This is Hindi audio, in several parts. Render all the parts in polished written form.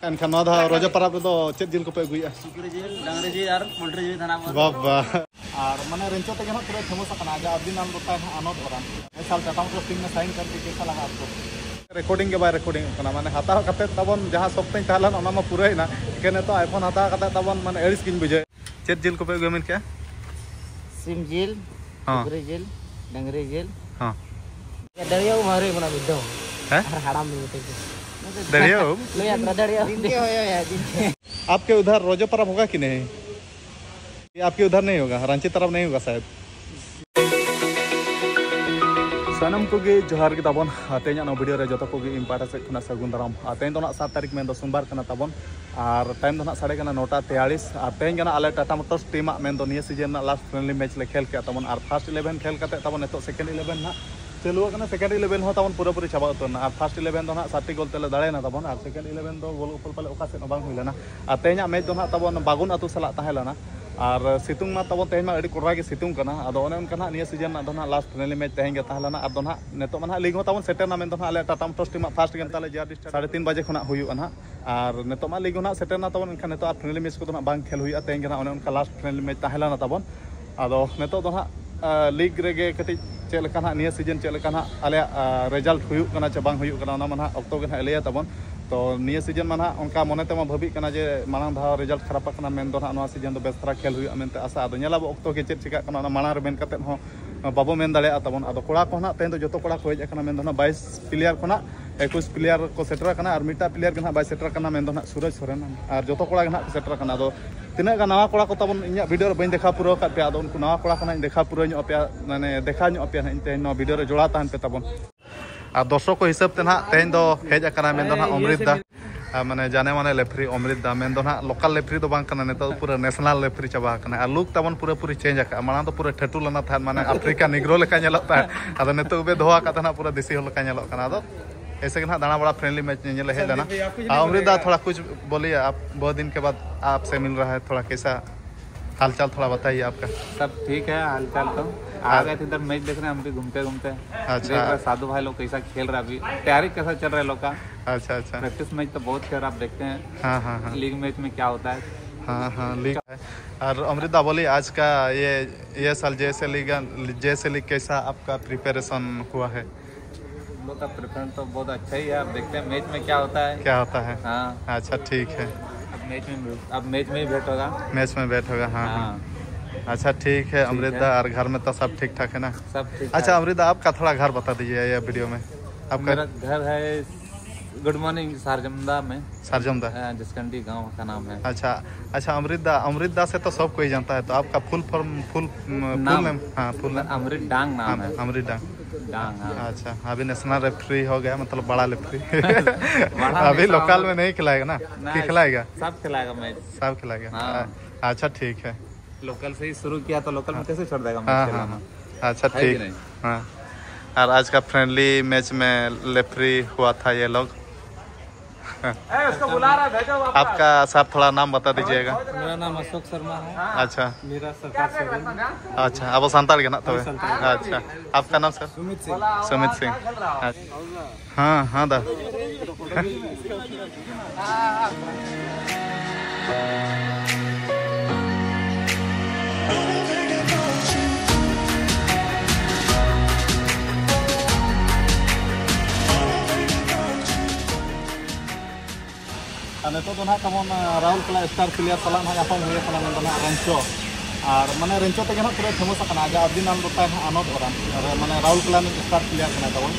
एनखान रोजा परब रे चेक जिल को पे अगुया सुकरी जिल डांगरी जिल और पोल्ट्री जिल थाना बाबा और माने रेंचो तक पूरा फेमस आजा अभी नाम बताए आनंद ओरान साल टाटा मोटर्स टीम में साइन करके कैसा लगा आपको रिकॉर्डिंग के बाद रिकॉर्डिंग माने हताव करते तबन जहां सप्ताह तालन ओना मा पूरा हिना के तो आईफोन हताव करते तबन माने एडिस किन बुझे चेक जिल को पे अगुया मिन क्या सिम जिल सुकरी जिल डांगरी जिल हां दरिया मारे बना बिदो हैं हराम में आपके उधर रोजा परब होगा कि नहीं आपके उधर नहीं होगा रांची तरफ नहीं होगा शायद सनम को जोहार के तबन तेज वीडियो रे जो को इम्पाटा से सगुन दाराम तेज 7 तारीख में सोमवार तबन और टाइम 9:43 तेज आले टाटा मोटर्स टीम में सीजन लास्ट फ्रेंडली मैच ले खेल के तबन और फर्स्ट 11 खेल करते तबन सेकेंड 11 ना चलू सेकेंड 11 हो तबन पूरा चाबा उतना और फर्स्ट 11 तो 7 गोल तेल दाड़ेना तबन और सेकेंड 11 तो गोल उपल पाले ओका से बांग हुई लेना और तेज मैच तो तबन बागुन आतु सला तहेलना और सितुंग मा तबन तेज अड़ी कोरा के सितुंग कना अदो ओने उनका निया सीजन दो लास्ट फ्रेंडली मैच तेज तहलना और दो नेतो मा लीग हो तबन सेटरना में दो आले Tata Motors team first game ताले जिया डिस्ट्रिक्ट 3:30 बजे खना हुयुआ और नेतो मा लीग हो सेटरना तबन इनका नेतो फ्रेंडली मैच को बांग खेल हुयुआ तेज ओने उनका लास्ट फ्रेंडली मैच तहलना तबन अदो नेतो दो लीग रेगे कटी चेलका निया सीजन चेलका आले रिजल्ट हुयुकना चे बांग हुयुकना ओना मा अक्तो के एलिया तबन तो निया सीजन मा उनका मने तेमा भाबिकना जे मांग धाव रिजल्ट खराब कना मेन दो ना सीजन दो बेस तरह खेल हुयुआ मेनते आशा अदो नेलाबो अक्तो के चेक चिका कना मांग रे मेन कते हो बाबो मेन दाड़े तबन अदो कोड़ा को तेज दो जतो कोड़ा को हेज कना मेन दो 22 प्लेयर को 21 प्लेयर को सेटर कना और मिटा प्लेयर के बाय सेटर कना मेन दो सूरज सोरेन और जतो कोड़ा के सेटर कना दो तीना नवा कोड़ा को तबन इन वीडियो बी देखा पूरा पे अद उनको नवा कोड़ा को देखा पूरा पे माने देखा पे तेज वीडियो रे जोड़ा तहन पे तबन और दर्शक को हिसाब से तेज दो हेज मेन दो अमृत दा माने जाने माने लेफ्री अमृत दा मेन दो लोकल लेफ्री दो बांग कना नेता पूरा नेशनल लेफ्री चाबा कना और लुक तबन पूरा पूरी चेंज आका माना तो पूरा ठेटू लना था माने अफ्रीका निग्रो लेका नेलता अद नेता उबे दोहा का पूरा देसी हो लेका नेलो कना अद ऐसे कि दाना बड़ा फ्रेंडली मैच ने हेज लेना अमृत दा थोड़ा कुछ बोलिए आप बहुत दिन के बाद आपसे मिल रहा है थोड़ा कैसा हालचाल थोड़ा बताइए आपका सब ठीक है हालचाल तो आ गए थे इधर मैच देखने हम भी घूमते घूमते अच्छा साधु भाई लोग कैसा खेल रहा अभी तैयारी कैसा चल रहा है लोग का अच्छा अच्छा प्रैक्टिस मैच तो बहुत खेल रहा आप देखते हैं हाँ लीग मैच में क्या होता है हाँ लीग है और अमृता बोली आज का ये साल जैसे लीग कैसा आपका प्रिपरेशन हुआ है लोग का प्रिपरेशन तो बहुत अच्छा ही है आप देखते हैं मैच में क्या होता है हाँ अच्छा ठीक है अब मैच में ही भेंट होगा हाँ अच्छा ठीक है अमृता और घर में तो सब ठीक ठाक है ना सब ठीक अच्छा अमृता आपका थोड़ा घर बता दीजिए ये वीडियो में आपका मेरा घर है गुड मॉर्निंग सारजमदा में जसकंडी गांव का नाम है अच्छा अमृता से तो सब कोई जानता है तो आपका फुल नाम अमृत डांग नाम है अमृत डांग अच्छा अभी नेशनल रेफरी हो गया मतलब बड़ा रेफरी अभी लोकल में नहीं खिलाएगा ना खिलाएगा सब खिलाएगा अच्छा ठीक है लोकल से ही शुरू किया तो लोकल में कैसे छोड़ देगा हाँ अच्छा ठीक हाँ और आज का फ्रेंडली मैच में रेफरी हुआ था ये लोग उसको बुला रहा भेजो आपका साहब थोड़ा नाम बता दीजिएगा मेरा नाम अशोक शर्मा है अच्छा मेरा सरकार अच्छा अब संताल के ना तो अच्छा आपका नाम सर सुमित सिंह हाँ दा नितो तबन राहुल कला स्टार प्लेयर सला हुए रेंचो और माने रेंचो तक पूरा फेमस आज अभी नाम बताए आनंद ओरान माने राहुल कला स्टार प्लेयर तबन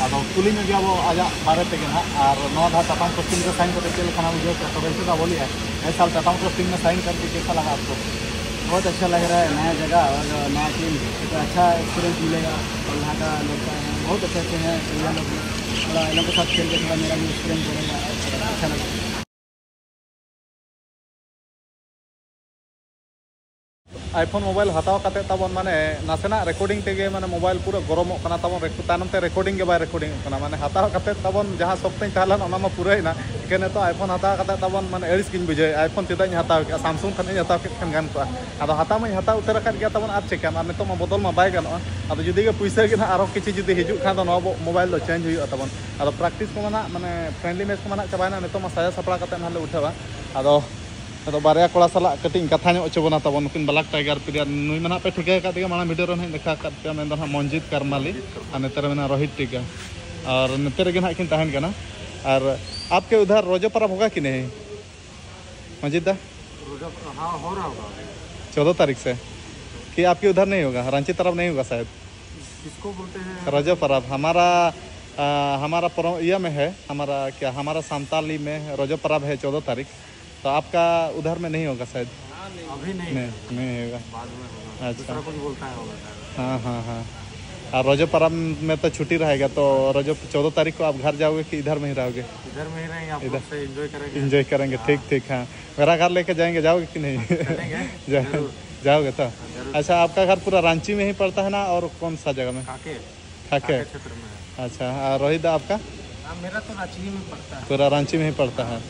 अब कुली में भी अब आज बारे तेगे और टाटा मोटर्स टीम को साइन करके चलना मुझे तो रेंचो बोली है इस साल टाटा मोटर्स टीम में साइन करके कैसा लगा आपको बहुत अच्छा लग रहा है नया जगह और नया टीम तो अच्छा एक्सपीरियंस मिलेगा और यहाँ का लोग बहुत अच्छे हैं लोग थोड़ा इन लोग के साथ खेल के थोड़ा मेरा भी एक्सपीरियंस बढ़ेगा अच्छा लगेगा आईफोन मोबाइल हताव काते ताबन माने नासेना रिकॉर्डिंग तेगे माने मोबाइल पूरा गरमों कना ताबन तायनम ते रिकॉर्डिंग के बाय रिकॉर्डिंग कना माने हताव काते ताबन जहां सप्ताह तालन ओना मा पूराइना केने तो आईफोन हताव काते ताबन माने एरिस किन बुझे आईफोन चेदा हताव के सैमसंग खाने हताव के खान गान को आदो हताव मा हताव उतर काट गया ताबन आर चेका माने तो मा बदल मा बाय गानो आदो जुदी के पैसा के ना आरो किछि जुदी हिजु खान तो नो मोबाइल दो चेंज हुई ताबन आदो प्रैक्टिस को माने फ्रेंडली मैच को माने चबायना ने तो मा साया सपड़ा काते नाले उठावा आदो बारे कोड़ा साला कटिंग कथा चबना तब नुकिन ब्लैक टाइगर प्लेयर नुई मना पे ठिका का माना वीडियो रे देखा पे मेन मंजित करमाली और नेतर में रोहित टीका और नेतर गे ना किन तहन कना और आपके उधर रोजो पर्व होगा कि नहीं मंजित दा? हाँ हो रहा होगा 14 तारीख से कि आपके उधर नहीं होगा, रांची तरफ नहीं होगा शायद? किसको बोलते हैं रोजो पर्व हमारा यह में है, हमारा संताली में रोजो पर्व है 14 तारीख। तो आपका उधर में नहीं होगा शायद? अभी नहीं होगा, बाद में होगा। अच्छा कुछ बोलता है होगा। हाँ। और रोजो पर्व में तो छुट्टी रहेगा, तो रोजो 14 तारीख को आप घर जाओगे कि इधर में ही रहोगे? इधर में ही रहेंगे, आप लोग से एंजॉय करेंगे। ठीक हाँ, मेरा घर लेके जाएंगे, जाओगे कि नहीं? जाओगे तो अच्छा। आपका घर पूरा रांची में ही पड़ता है ना, और कौन सा जगह में? खाके क्षेत्र में। अच्छा, रोहित आपका? मेरा तो रांची में पड़ता है, पूरा रांची में ही पड़ता है।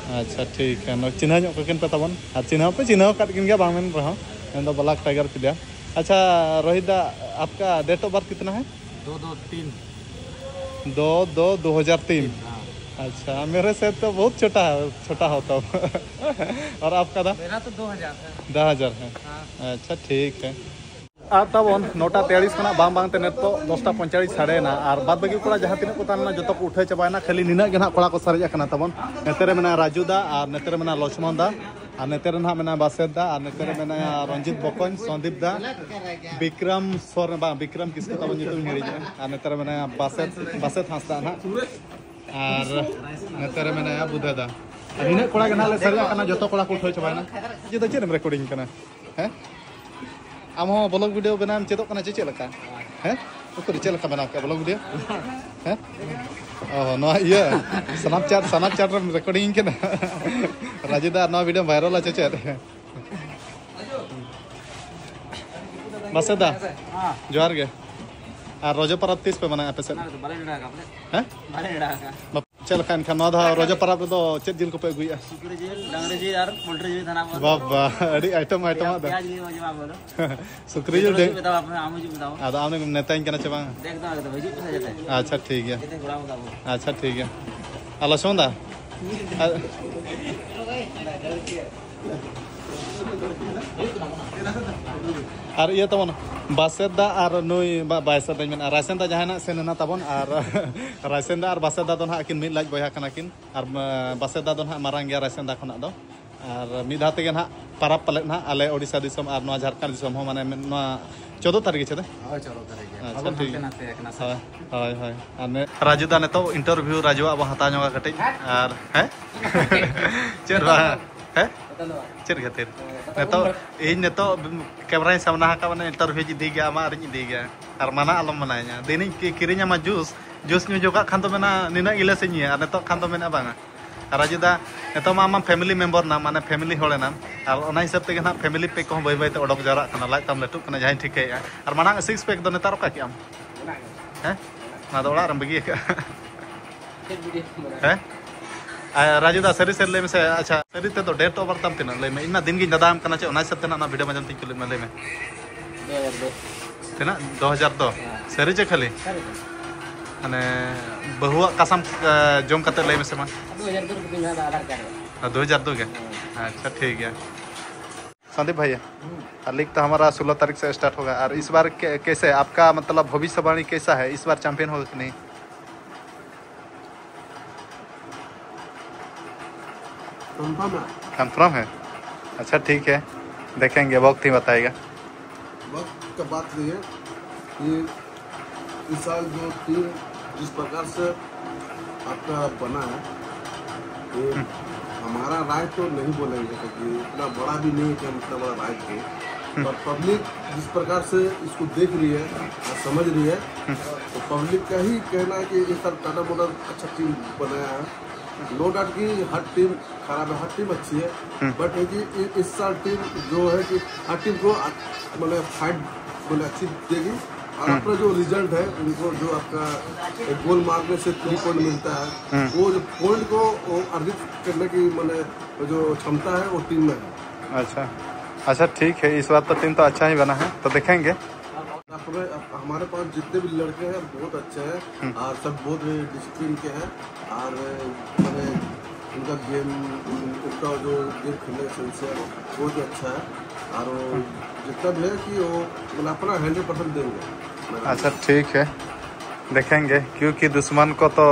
अच्छा ठीक है, चिन्ह किन पे तबन चिन्ह पे चिन्ह किन गया बांग रहा ब्लैक टाइगर प्लेयर। अच्छा रोहित दा, आपका डेट ऑफ बर्थ कितना है? 2/2/2003। अच्छा, मेरे से तो बहुत छोटा होता हूँ। और आपका दा? मेरा तो 2000 है। 2000 है। अच्छा ठीक है। तबन 9:43 खना बांग ते नेतो 10:45 साढ़ेना और बाद बाकी कोड़ा जहाँ तीन को ताना जो को उठे चबायना, खाली निना के ना कोड़ा को सरजा कना तबन नेतेरे मेना राजू दा और नेतेरे मेना लक्ष्मण दा और नेतेरे ना मेना बासेद दा और नेतेरे मेना रंजित बकन संदीप दा विक्रम सोरेन बा विक्रम किसको तबन जो हिड़ी और नेतेरे मेना बासेद हांसदा ना और नेतेरे मेना बुधा दा निना कोड़ा के ना ले सरजा कना जो कोड़ा को उठे चबायना जे दा चेम रिकॉर्डिंग कना हैं आम ब्लॉग वीडियो बनाम चेदों कना चे लका हैं उकुर चे लका बना के ब्लॉग वीडियो हैं नो ये स्नैपचैट रे रिकॉर्डिंग के ना राजूदा नो वीडियो वायरल चे बसदा जोहार गे और रोजो परब 30 पे मना पे से हैं चल खान खान नो रोजो परब दो चेक जिल को पे गुइया सुकरी जिल डांगरी जिल और पोल्ट्री जिल थाना बाबा अड़ी आइटम दा प्याज की वजह बोलो सुकरी जिल दे बताओ आप आमू जी बताओ आदा आने नेता इन कना चबा देख दो तो भेजी पैसा जाता है। अच्छा ठीक है, कितने गुड़ा बताओ। अच्छा ठीक है। अल्लाह सोंदा और ये तबन बासेदा और नुई बायसेदा में रायसेंदा जहाना सेना तबन और रायसेंदा और बासेदा दो ना किन मिद लाज बया कना किन और बासेदा दो ना मारांग गया रायसेंदा खना दो और मिदा तेगे ना परब पले ना आले ओडिशा दिसम और नवा झारखंड दिसम हो माने नवा 14 तारीख छे 14 तारीख। अच्छा ठीक है, हाय हाय आने राजू दा ने तो इंटरव्यू राजू अब हता नगा कटे और है चेरवा है चेर खातिर नेतो इन नेतो कैमरा सामना का माने इंटरव्यू जी दी गया मा रि दी गया और माना आलम मनाया दिनी किरिnya मा जूस न्यू जोगा खान तो मेना निना इले से निया नेतो खान तो मेना बांगा राजू दा नेतो मा फैमिली मेंबर ना माने फैमिली होले ना और ओना हिसाब ते ना फैमिली पैक को बाय बाय ते ओडक जरा खाना लाइक तम लटू कना जहां ठीक है और माना 6 पैक दो नेतार का कियाम हैं ना दो ओड़ा रम बगी है राजू दा सरी सर ले में से। अच्छा सरी ते तो डेट ओवर तम तिना ले में इना दिन गी दादाम कना चे ओना हिसाब ते ना वीडियो मजम ती कुले में ले में 2002 तिना 2002 सरी चे खाली माने बहुआ कसम जोम कते ले में से मा 2002 के। अच्छा ठीक है संदीप भैया, लीग तो हमारा 16 तारीख से स्टार्ट होगा और इस बार कैसे आपका मतलब भविष्यवाणी कैसा है, इस बार चैंपियन होगा कि नहीं? कंफर्म है। अच्छा ठीक है, देखेंगे, वक्त ही बताएगा। वक्त का बात नहीं है कि इस साल जो टीम जिस प्रकार से आपका बना है तो हमारा राय तो नहीं बोलेंगे क्योंकि इतना बड़ा भी नहीं है कि हम इतना बड़ा राय दें, पर पब्लिक जिस प्रकार से इसको देख रही है और समझ रही है तो पब्लिक का ही कहना है कि इस साल टाटा मोटर्स अच्छा टीम बनाया है नो डाउट की हर टीम खराब है, हर टीम अच्छी है, बट है कि इस साल टीम जो है कि हर टीम को मतलब फाइट मतलब अच्छी देगी। और अपना जो रिजल्ट है उनको जो आपका गोल मारने से 3 पॉइंट मिलता है, वो जो पॉइंट को अर्जित करने की मतलब जो क्षमता है वो टीम में है। अच्छा अच्छा ठीक है, इस बार तो टीम तो अच्छा ही बना है, तो देखेंगे। हमारे पास जितने भी लड़के हैं बहुत अच्छे हैं और सब बहुत डिसिप्लिन के हैं और मैंने उनका गेम, उनका जो गेम खेलने का सेंस है बहुत ही अच्छा है और जितना भी है कि वो मतलब अपना 100% देंगे। अच्छा ठीक है, देखेंगे, क्योंकि दुश्मन को तो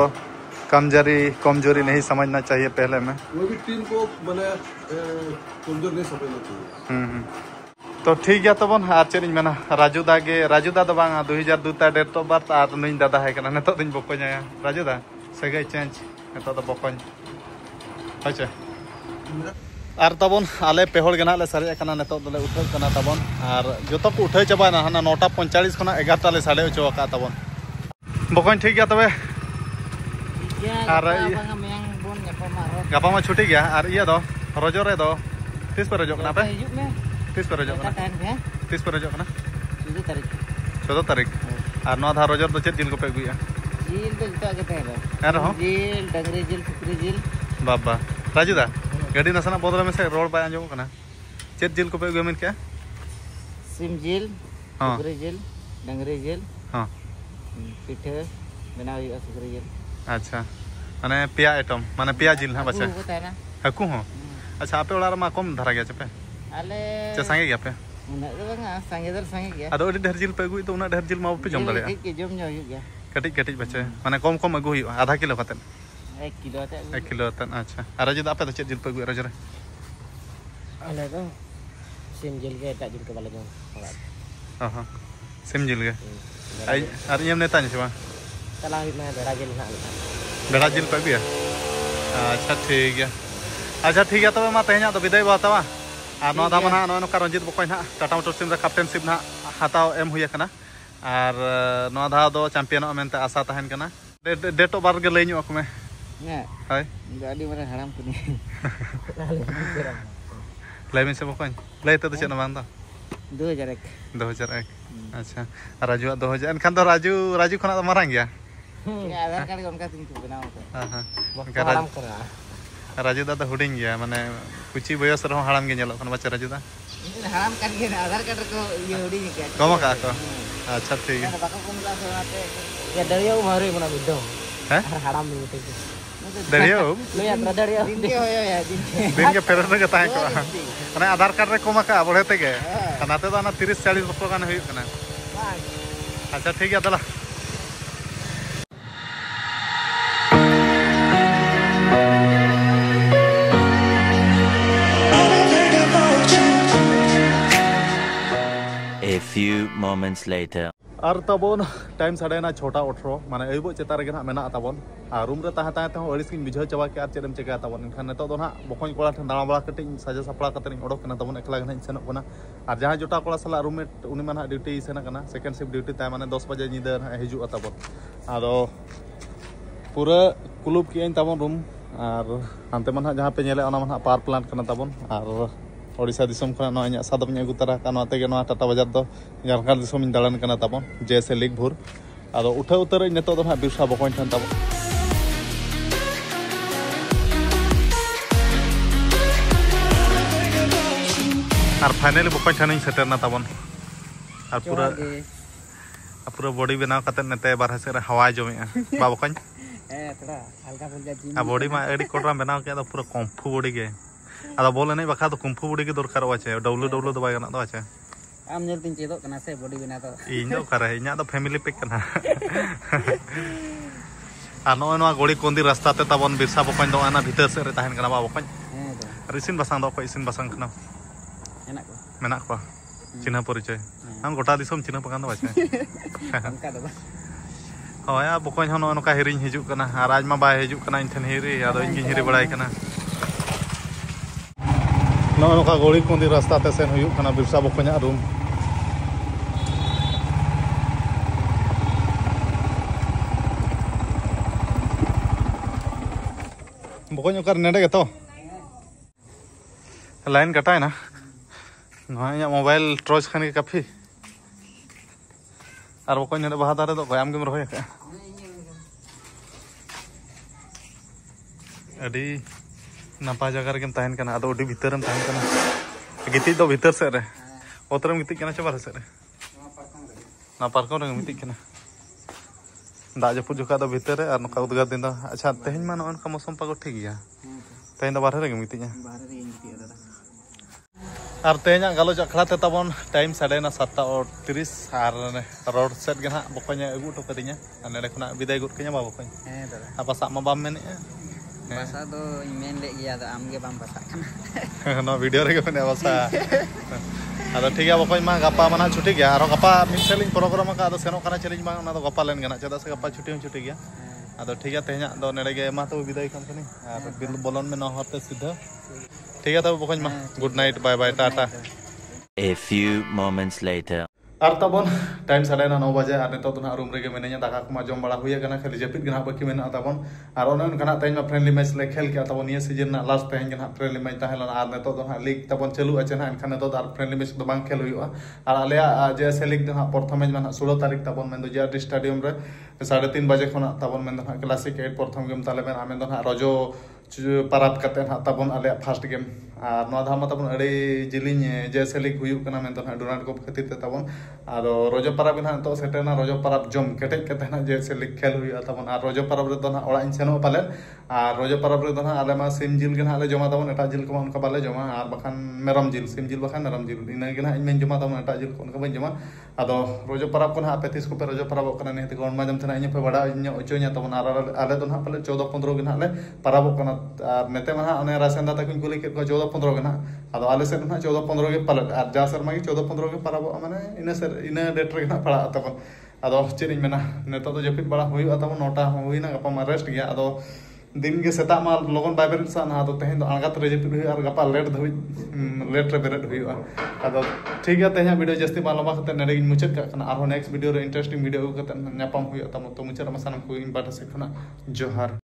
कमजोरी नहीं समझना चाहिए पहले में। वो भी टीम को मैंने कमजोर नहीं समझना चाहिए। तो ठीक है तब चेज मेना राजू दा दो बांगा 2002 ता डेट ऑफ बर्थ और नुई दादा है कना नेतो दिन बकोñ आया राजू दा सगे चेंज नेतो दो बकोñ अच्छा और तबन आले पेहड़ के ना ले सारे कना नेतो दले उठे कना तबन और जतो को उठे चबाना हाना 9:45 खना 11 ले साढ़े उचो का तबन बकोñ ठीक गया तबे और गापा मा छुट्टी गया और ये दो रोजो रे दो तीस पर रोजो कना पे तीस पर रोजो कना 14 तारीख और नौ धा रोजर तो चेत जिल को पे गुया जिल तो जतो आगे तहबे जिल डंगरी जिल फुकरी जिल बाबा राजू दा गाड़ी नसना बदल में से रोड बाय आंजो कना चेत जिल को पे गुया मिन क्या सिम जिल फुकरी जिल डंगरी जिल हां पिठे बनाओ हुआ फुकरी जिल। अच्छा माने पिया आइटम माने पिया जिल हां बच्चा हकू हो। अच्छा आपे ओला मा कम धरा गया चपे आले चे संगे गया पे उना दो बंगा संगे गया अदो अडी ढेर जिल पे गुई तो उना ढेर जिल मा पे जम दले के जम नो हुई गया कटिक बच्चे माने कम अगु हुई आधा किलो कतन 1 किलो ते 1 किलो तन। अच्छा अरे जद आपे तो चे जिल पे गुई रजरे आले तो सिम जिल के एटा जिल के बाले जम हां सिम जिल के आई अरे यम नेता छवा चला ही मैं बेड़ा जिल ना बेड़ा जिल पे गुया। अच्छा ठीक है, अच्छा ठीक है तब मा तेहना तो विदाय बातावा और नोदा मना नो का रंजित बकोñ ना टाटा मोटर्स टीम रे कैप्टनशिप ना हाताव एम हुई कना और नो धा दो चैंपियन मेनते आशा तहन कना डेट ऑफ बर्थ के लई नु में हाय गाड़ी माने हराम कुनी लई में से बकोñ लई तो चेन बांग दा 2001। अच्छा राजू 2000 एनखान तो राजू खना तो मारांग गया आधार कार्ड उनका तुम बनाओ हां हराम करा राजू दा तो हुडिंग गया माने कुछ बयस रहो हराम के नेलो बच्चा राजू दा हराम कर के आधार कार्ड को ये हुडिंग के कम का को। अच्छा ठीक है बाका कुमला सोनाते या दरिया मारे मना बिदो हैं हराम नहीं होते दरिया लो या दरिया दिन के होयो या दिन के फेरन के ताय को माने आधार कार्ड रे कोमा का बढे तेगे नाते तो ना 30-40 बको गान हुई कना। अच्छा ठीक है दला A few moments later. और तबन टाइम साढ़े 6:18 माने अयुब चेता रे ना मेना तबन और रूम रे ताहे ताहे अड़िस किन बुझाव चाबा के चेदम चेका तबन इनखान नेतो दो ना बकोñ कोड़ा ठन दाना बड़ा कटिंग साजा सपड़ा कतन ओडक कना तबन एकला गना सेनक कना और जहां जोटा कोड़ा सला रूममेट उनी माना ड्यूटी सेना कना सेकंड शिफ्ट ड्यूटी ताय माने 10 बजे निदा हिजु तबन आदो पूरा क्लूब की तबन रूम और हानते मन जहां पे नेले ओना मन पावर प्लांट कना तबन और ओडिशा दिसम खना नो इना सादम ᱧ गुतरा कना तेगे नो टाटा बाजार दो झारखंड दिसम इन दालान कना तबन जैसे लीग भूर आदो उठे उतर नेतो दो बिरसा बकोñ ठन तबन और फाइनली बकोñ ठन सेटरना तबन और पूरा बॉडी बनाव कते नेते बारह से हवा जमे बा बकोñ थोड़ा हल्का फुल्का जिम आ बॉडी मा एडी कोटरा बनाव के तो पूरा कम्फू बॉडी के आदा बोल नहीं बखा तो कुंफू बॉडी के दरकार वाचे डब्ल्यू तो बाय गना तो अच्छा आम नेल तिन चेदो कना से बॉडी बना तो इन दो करे इना तो फैमिली पैक कना आ नो नो गोड़ी कोंदी रास्ता ते तबन बिरसा बकोñ दो आना भीतर से रे ताहन कना बा बकोñ रिसिन बसंग दो को इसिन बसंग खना मेना को चिन्ह परिचय हम गोटा दिसम चिन्ह पकान दो अच्छा उनका दो होय आ बकोñ हनो नका हिरिñ हिजु कना और आज मा बाय हिजु कना इन ठन हिरी आदो इन हिरी बड़ाई कना नौका गोड़ी कोंदी रास्ता ते सेन हुई खाना बिरसा बकोñ रूम Pokoknya ukar nede gitu. Lain kata na. Noanya mobile torch kan ke kafi. Ar pokoknya nede bahat ada to koy am gem rohoy ka. Adi napa jaga regem tahan kana ado odi biteram tahan kana. Giti do biter se re. Otaram giti kana coba se re. Na parkon regem giti kana. दा जपुर जुका दो भीतर है और नका उदगार दिन दो अच्छा तेहन मा नोन का मौसम पागो ठीक गया तेहन दो बाहर रे मितिया और तेहन गालो जखड़ा ते तबन टाइम 7:30 और रोड सेट गे ना बकोnya अगु तो कदिnya नेडे खना विदाय गुड कenya बा बकोñ apa sak ma bam mene bahasa do imen le gya da amge bam bahasa kana no video re ge mene bahasa ado ठीक है बकोñ मा गपा मना छुट्टी गया और गपा मिक्सलिंग प्रोग्राम का ado senok kana challenge मा ना तो गपा लेन गना चदा से गपा छुट्टी गया ado ठीक है तेहन दो नेडे गे मा तो विदाय खान कनी और बिल बोलन में न होते सीधा ठीक है तब बकोñ मा गुड नाइट बाय बाय टाटा A few moments later. और तबन टाइम 9:30 बजे और नेतो तो ना रूम रे मेने दाका को जम बड़ा हुई गना खाली जपित गना बाकी मेना तबन और ओनन गना तेन में फ्रेंडली मैच ले खेल के तबन ये सीजन ना लास्ट तेन गना फ्रेंडली मैच ताहला और नेतो तो लीग तबन चालू अछि ना एनखान नेतो और फ्रेंडली मैच तो बांग खेल हुआ और आलिया जे लीग ना प्रथम मैच में 16 तारीख तबन में जे स्टेडियम रे 3:30 बजे खना तबन में ना क्लासिक 8 प्रथम गेम ताले में आमें ना रजो पारात कते ना तबन आलिया फर्स्ट गेम और नोआ धामा तबन अड़ी जिलिन जे लीग हुई कना में तो डोनाल्ड कप खातिर ते तबन और रोजो पाराब ना तो सेटेना रोजो पाराब जम केटेज कते ना जे लीग खेल हुई तबन और रोजो पाराब रे तो ना ओड़ा इन सेनो पाले और रोजो पाराब रे तो ना आले मा सिम जिल के ना आले जमा तबन एटा जिल को उनका बाले जमा और बखान मेरम जिल सिम जिल बखान मेरम जिल इना के ना इन जमा तबन एटा जिल को उनका बन जमा आदो रोजो पाराब को ना पे 30 को पे रोजो पाराब कना ने ते मा जम तना इन पे बड़ा इन ओचोnya तबन आले तो ना पाले 14-15 के ना आले पाराब कना और नेते मा अने रासेंदा तक कुली के 14-15 के ना आदो आले से ना 14-15 के पाले और जा शर्मा के 14-15 के पाराब माने इन डेट रे ना पड़ा तबन आदो चेरिन मेना नेतो तो जपित बड़ा हुई तबन 9टा हुई ना गपा मा रेस्ट गया आदो दिन के सेता मा लगन बाइबेल सा ना तो तेहन आगात रे जपित हुई और गपा लेट धोई लेट रे बेरेट हुई आदो ठीक है तेहन वीडियो जस्ती मालूमा कते नेडे गिन मुचत का और नेक्स्ट वीडियो रे इंटरेस्टिंग वीडियो कते न्यापाम हुई तम तो मुचत मा सानम को इन बाटा से खना जोहार।